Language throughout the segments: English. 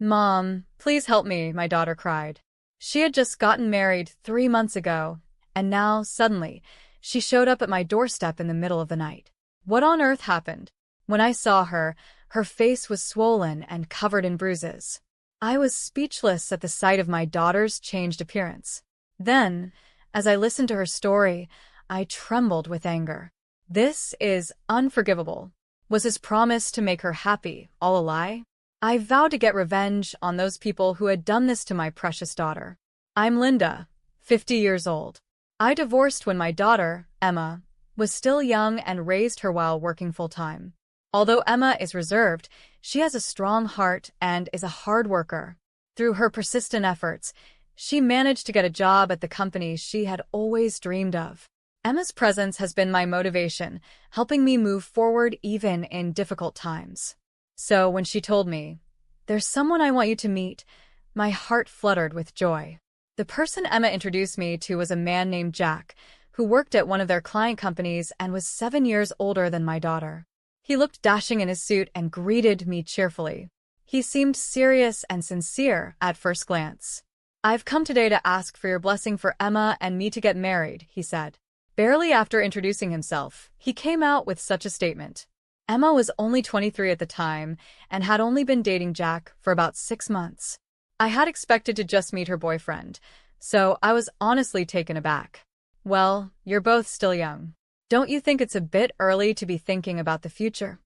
Mom, please help me, my daughter cried. She had just gotten married 3 months ago, and now, suddenly, she showed up at my doorstep in the middle of the night. What on earth happened? When I saw her, her face was swollen and covered in bruises. I was speechless at the sight of my daughter's changed appearance. Then, as I listened to her story, I trembled with anger. This is unforgivable. Was his promise to make her happy all a lie? I vowed to get revenge on those people who had done this to my precious daughter. I'm Linda, 50 years old. I divorced when my daughter, Emma, was still young and raised her while working full-time. Although Emma is reserved, she has a strong heart and is a hard worker. Through her persistent efforts, she managed to get a job at the company she had always dreamed of. Emma's presence has been my motivation, helping me move forward even in difficult times. So when she told me, "There's someone I want you to meet," my heart fluttered with joy. The person Emma introduced me to was a man named Jack, who worked at one of their client companies and was 7 years older than my daughter. He looked dashing in his suit and greeted me cheerfully. He seemed serious and sincere at first glance. "I've come today to ask for your blessing for Emma and me to get married," he said. Barely after introducing himself, he came out with such a statement. Emma was only 23 at the time and had only been dating Jack for about 6 months. I had expected to just meet her boyfriend, so I was honestly taken aback. "Well, you're both still young. Don't you think it's a bit early to be thinking about the future?"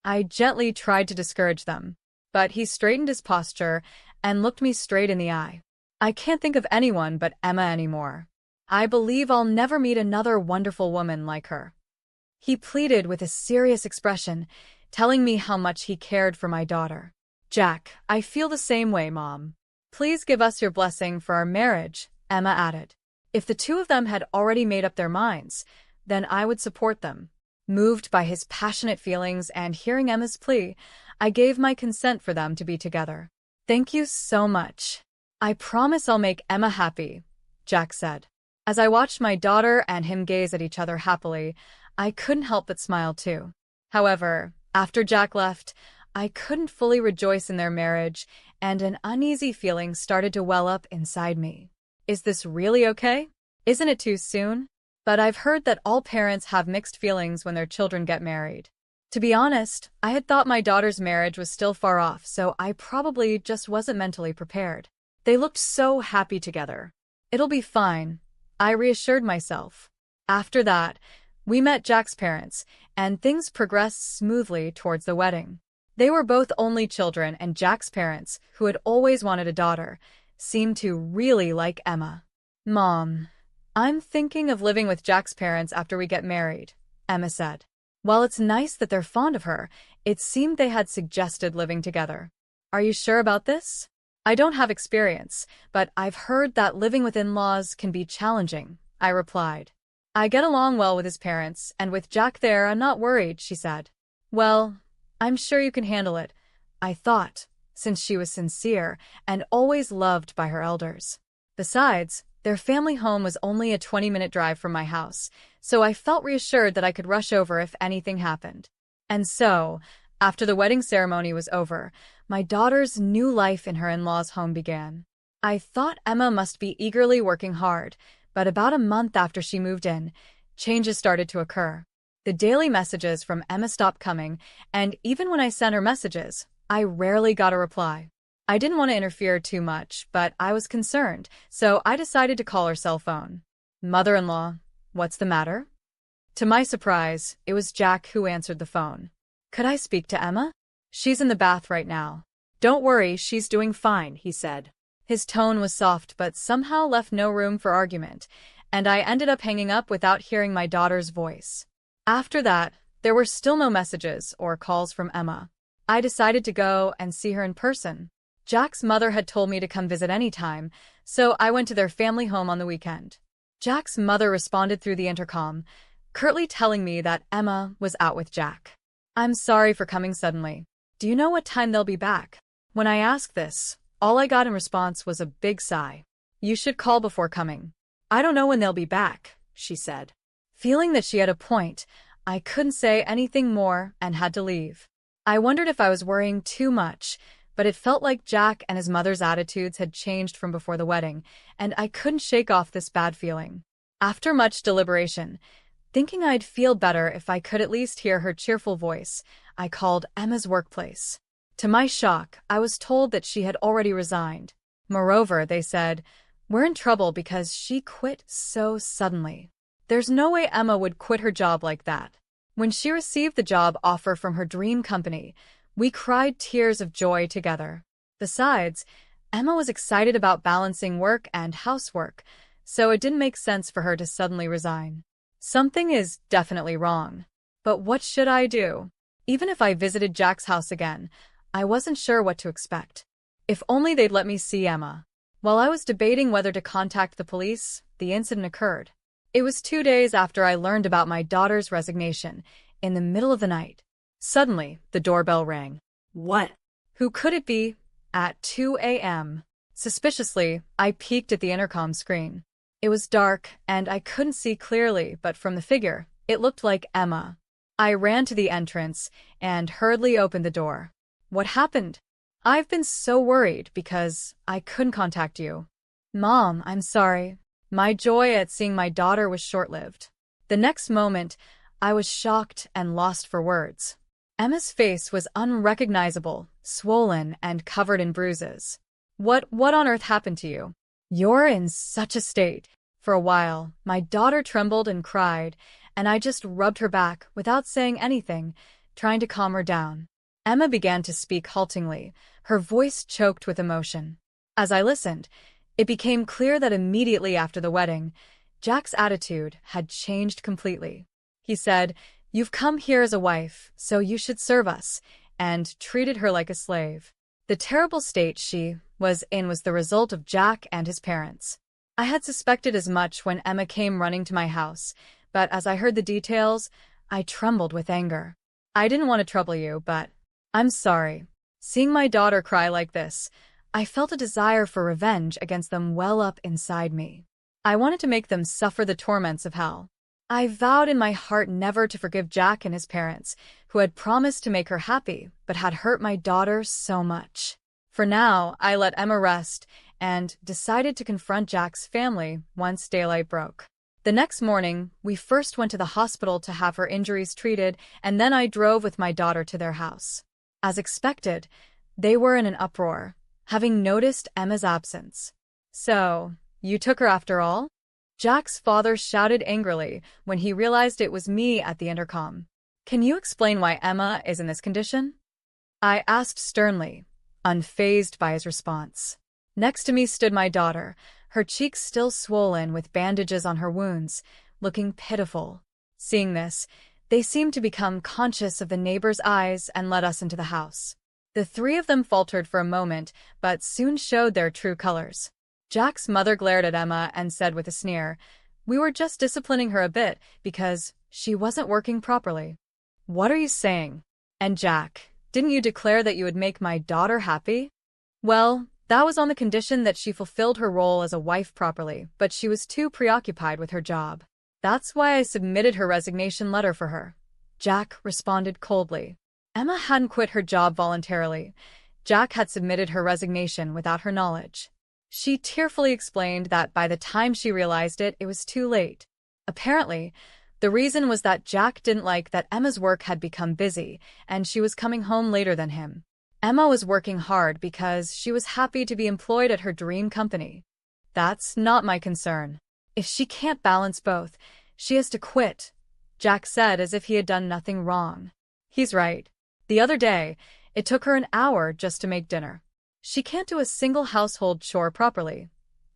I gently tried to discourage them, but he straightened his posture and looked me straight in the eye. "I can't think of anyone but Emma anymore. I believe I'll never meet another wonderful woman like her." He pleaded with a serious expression, telling me how much he cared for my daughter. "Jack, I feel the same way, Mom. Please give us your blessing for our marriage," Emma added. If the two of them had already made up their minds, then I would support them. Moved by his passionate feelings and hearing Emma's plea, I gave my consent for them to be together. "Thank you so much. I promise I'll make Emma happy," Jack said. As I watched my daughter and him gaze at each other happily, I couldn't help but smile too. However, after Jack left, I couldn't fully rejoice in their marriage, and an uneasy feeling started to well up inside me. Is this really okay? Isn't it too soon? But I've heard that all parents have mixed feelings when their children get married. To be honest, I had thought my daughter's marriage was still far off, so I probably just wasn't mentally prepared. They looked so happy together. "It'll be fine," I reassured myself. After that, we met Jack's parents, and things progressed smoothly towards the wedding. They were both only children, and Jack's parents, who had always wanted a daughter, seemed to really like Emma. "Mom, I'm thinking of living with Jack's parents after we get married," Emma said. While it's nice that they're fond of her, it seemed they had suggested living together. "Are you sure about this?" "I don't have experience, but I've heard that living with in-laws can be challenging," I replied. "I get along well with his parents, and with Jack there, I'm not worried," she said. "Well, I'm sure you can handle it," I thought, since she was sincere and always loved by her elders. Besides, their family home was only a 20-minute drive from my house, so I felt reassured that I could rush over if anything happened. And so, after the wedding ceremony was over, my daughter's new life in her in-laws' home began. I thought Emma must be eagerly working hard, but about a month after she moved in, changes started to occur. The daily messages from Emma stopped coming, and even when I sent her messages, I rarely got a reply. I didn't want to interfere too much, but I was concerned, so I decided to call her cell phone. "Mother-in-law, what's the matter?" To my surprise, it was Jack who answered the phone. "Could I speak to Emma?" "She's in the bath right now." "Don't worry, she's doing fine," he said. His tone was soft but somehow left no room for argument, and I ended up hanging up without hearing my daughter's voice. After that, there were still no messages or calls from Emma. I decided to go and see her in person. Jack's mother had told me to come visit anytime, so I went to their family home on the weekend. Jack's mother responded through the intercom, curtly telling me that Emma was out with Jack. "I'm sorry for coming suddenly. Do you know what time they'll be back?" When I asked this, all I got in response was a big sigh. "You should call before coming." "I don't know when they'll be back," she said. Feeling that she had a point, I couldn't say anything more and had to leave. I wondered if I was worrying too much, but it felt like Jack and his mother's attitudes had changed from before the wedding, and I couldn't shake off this bad feeling. After much deliberation, thinking I'd feel better if I could at least hear her cheerful voice, I called Emma's workplace. To my shock, I was told that she had already resigned. Moreover, they said, "We're in trouble because she quit so suddenly. There's no way Emma would quit her job like that." When she received the job offer from her dream company, we cried tears of joy together. Besides, Emma was excited about balancing work and housework, so it didn't make sense for her to suddenly resign. Something is definitely wrong. But what should I do? Even if I visited Jack's house again, I wasn't sure what to expect. If only they'd let me see Emma. While I was debating whether to contact the police, the incident occurred. It was 2 days after I learned about my daughter's resignation, in the middle of the night. Suddenly, the doorbell rang. What? Who could it be? At 2 a.m. Suspiciously, I peeked at the intercom screen. It was dark, and I couldn't see clearly, but from the figure, it looked like Emma. I ran to the entrance and hurriedly opened the door. "What happened? I've been so worried because I couldn't contact you." "Mom, I'm sorry." My joy at seeing my daughter was short-lived. The next moment, I was shocked and lost for words. Emma's face was unrecognizable, swollen, and covered in bruises. What on earth happened to you? You're in such a state." For a while, my daughter trembled and cried, and I just rubbed her back without saying anything, trying to calm her down. Emma began to speak haltingly, her voice choked with emotion. As I listened, it became clear that immediately after the wedding, Jack's attitude had changed completely. He said, "You've come here as a wife, so you should serve us," and treated her like a slave. The terrible state she was in was the result of Jack and his parents. I had suspected as much when Emma came running to my house, but as I heard the details, I trembled with anger. "I didn't want to trouble you, but I'm sorry." Seeing my daughter cry like this, I felt a desire for revenge against them well up inside me. I wanted to make them suffer the torments of hell. I vowed in my heart never to forgive Jack and his parents, who had promised to make her happy, but had hurt my daughter so much. For now, I let Emma rest and decided to confront Jack's family once daylight broke. The next morning, we first went to the hospital to have her injuries treated, and then I drove with my daughter to their house. As expected, they were in an uproar, having noticed Emma's absence. "So, you took her after all?" Jack's father shouted angrily when he realized it was me at the intercom. "Can you explain why Emma is in this condition?" I asked sternly, unfazed by his response. Next to me stood my daughter, her cheeks still swollen with bandages on her wounds, looking pitiful. Seeing this, they seemed to become conscious of the neighbors' eyes and let us into the house. The three of them faltered for a moment, but soon showed their true colors. Jack's mother glared at Emma and said with a sneer, "We were just disciplining her a bit because she wasn't working properly." "What are you saying? And Jack, didn't you declare that you would make my daughter happy?" "Well, that was on the condition that she fulfilled her role as a wife properly, but she was too preoccupied with her job. That's why I submitted her resignation letter for her," Jack responded coldly. Emma hadn't quit her job voluntarily. Jack had submitted her resignation without her knowledge. She tearfully explained that by the time she realized it, it was too late. Apparently, the reason was that Jack didn't like that Emma's work had become busy, and she was coming home later than him. Emma was working hard because she was happy to be employed at her dream company. "That's not my concern. If she can't balance both, she has to quit," Jack said as if he had done nothing wrong. He's right. The other day, it took her an hour just to make dinner. "She can't do a single household chore properly,"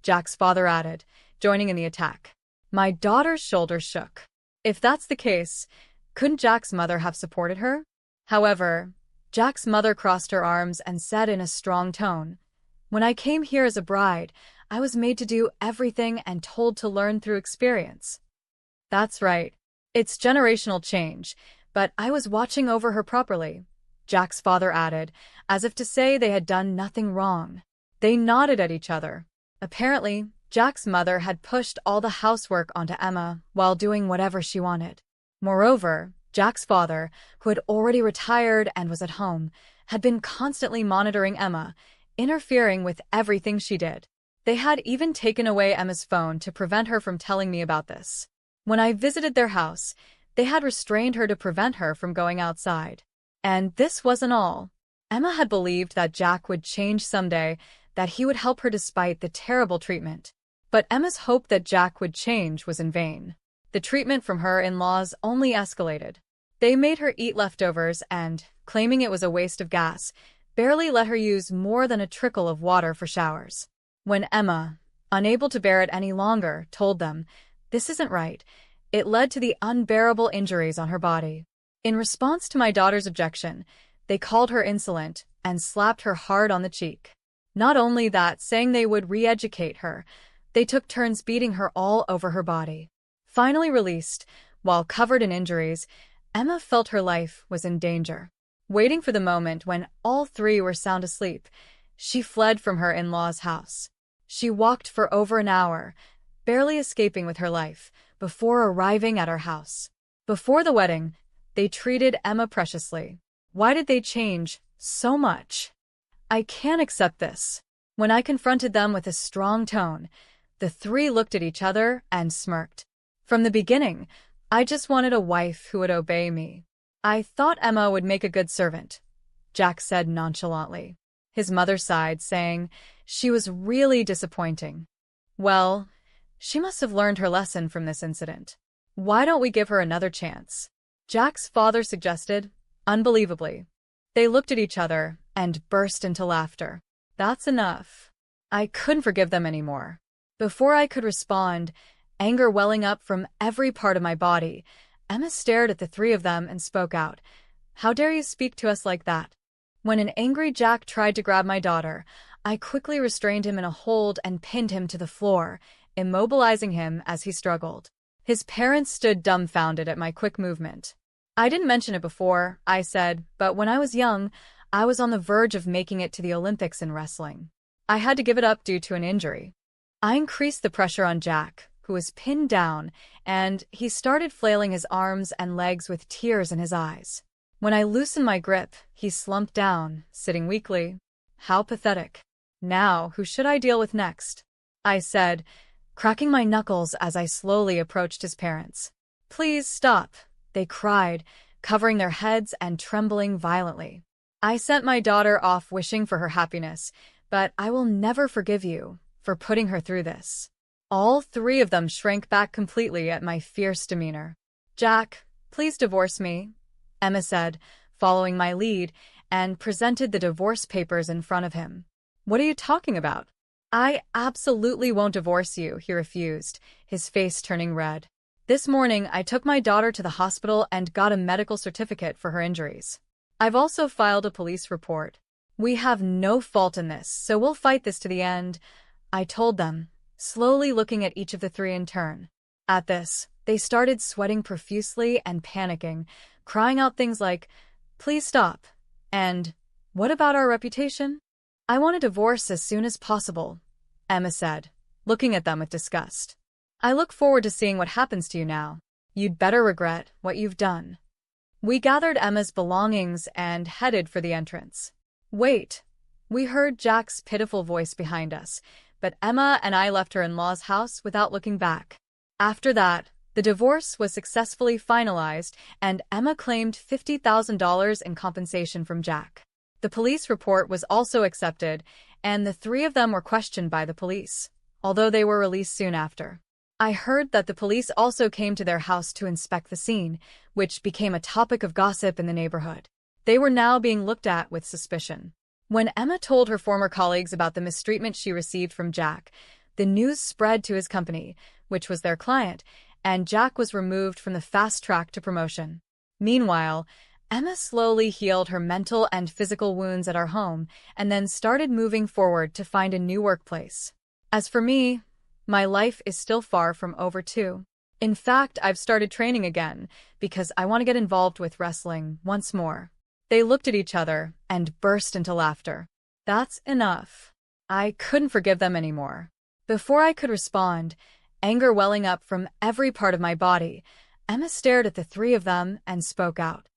Jack's father added, joining in the attack. My daughter's shoulders shook. If that's the case, couldn't Jack's mother have supported her? However, Jack's mother crossed her arms and said in a strong tone, "When I came here as a bride, I was made to do everything and told to learn through experience." "That's right. It's generational change, but I was watching over her properly," Jack's father added, as if to say they had done nothing wrong. They nodded at each other. Apparently, Jack's mother had pushed all the housework onto Emma while doing whatever she wanted. Moreover, Jack's father, who had already retired and was at home, had been constantly monitoring Emma, interfering with everything she did. They had even taken away Emma's phone to prevent her from telling me about this. When I visited their house, they had restrained her to prevent her from going outside. And this wasn't all. Emma had believed that Jack would change someday, that he would help her despite the terrible treatment. But Emma's hope that Jack would change was in vain. The treatment from her in-laws only escalated. They made her eat leftovers and, claiming it was a waste of gas, barely let her use more than a trickle of water for showers. When Emma, unable to bear it any longer, told them, "This isn't right," it led to the unbearable injuries on her body. In response to my daughter's objection, they called her insolent and slapped her hard on the cheek. Not only that, saying they would re-educate her, they took turns beating her all over her body. Finally released, while covered in injuries, Emma felt her life was in danger. Waiting for the moment when all three were sound asleep, she fled from her in-laws' house. She walked for over an hour, barely escaping with her life, before arriving at our house. Before the wedding, they treated Emma preciously. Why did they change so much? I can't accept this. When I confronted them with a strong tone, the three looked at each other and smirked. From the beginning, I just wanted a wife who would obey me. I thought Emma would make a good servant, Jack said nonchalantly. His mother sighed, saying she was really disappointing. Well, she must have learned her lesson from this incident. Why don't we give her another chance? Jack's father suggested, unbelievably. They looked at each other and burst into laughter. That's enough. I couldn't forgive them anymore. Before I could respond, anger welling up from every part of my body, Emma stared at the three of them and spoke out. "How dare you speak to us like that?" When an angry Jack tried to grab my daughter, I quickly restrained him in a hold and pinned him to the floor, immobilizing him as he struggled. His parents stood dumbfounded at my quick movement. "I didn't mention it before," I said, "but when I was young, I was on the verge of making it to the Olympics in wrestling. I had to give it up due to an injury." I increased the pressure on Jack, who was pinned down, and he started flailing his arms and legs with tears in his eyes. When I loosened my grip, he slumped down, sitting weakly. How pathetic. Now, who should I deal with next? I said, cracking my knuckles as I slowly approached his parents. "Please stop," they cried, covering their heads and trembling violently. "I sent my daughter off wishing for her happiness, but I will never forgive you for putting her through this." All three of them shrank back completely at my fierce demeanor. "Jack, please divorce me," Emma said, following my lead, and presented the divorce papers in front of him. "What are you talking about?" "I absolutely won't divorce you," he refused, his face turning red. "This morning, I took my daughter to the hospital and got a medical certificate for her injuries. I've also filed a police report. We have no fault in this, so we'll fight this to the end," I told them, slowly looking at each of the three in turn. At this, they started sweating profusely and panicking, crying out things like, "Please stop," and, "What about our reputation?" "I want a divorce as soon as possible," Emma said, looking at them with disgust. "I look forward to seeing what happens to you now. You'd better regret what you've done." We gathered Emma's belongings and headed for the entrance. "Wait," we heard Jack's pitiful voice behind us, but Emma and I left her in-laws' house without looking back. After that, the divorce was successfully finalized, and Emma claimed $50,000 in compensation from Jack. The police report was also accepted, and the three of them were questioned by the police, although they were released soon after. I heard that the police also came to their house to inspect the scene, which became a topic of gossip in the neighborhood. They were now being looked at with suspicion. When Emma told her former colleagues about the mistreatment she received from Jack, the news spread to his company, which was their client, and Jack was removed from the fast track to promotion. Meanwhile, Emma slowly healed her mental and physical wounds at our home and then started moving forward to find a new workplace. As for me, my life is still far from over too. In fact, I've started training again because I want to get involved with wrestling once more. They looked at each other and burst into laughter. That's enough. I couldn't forgive them anymore. Before I could respond, anger welling up from every part of my body, Emma stared at the three of them and spoke out.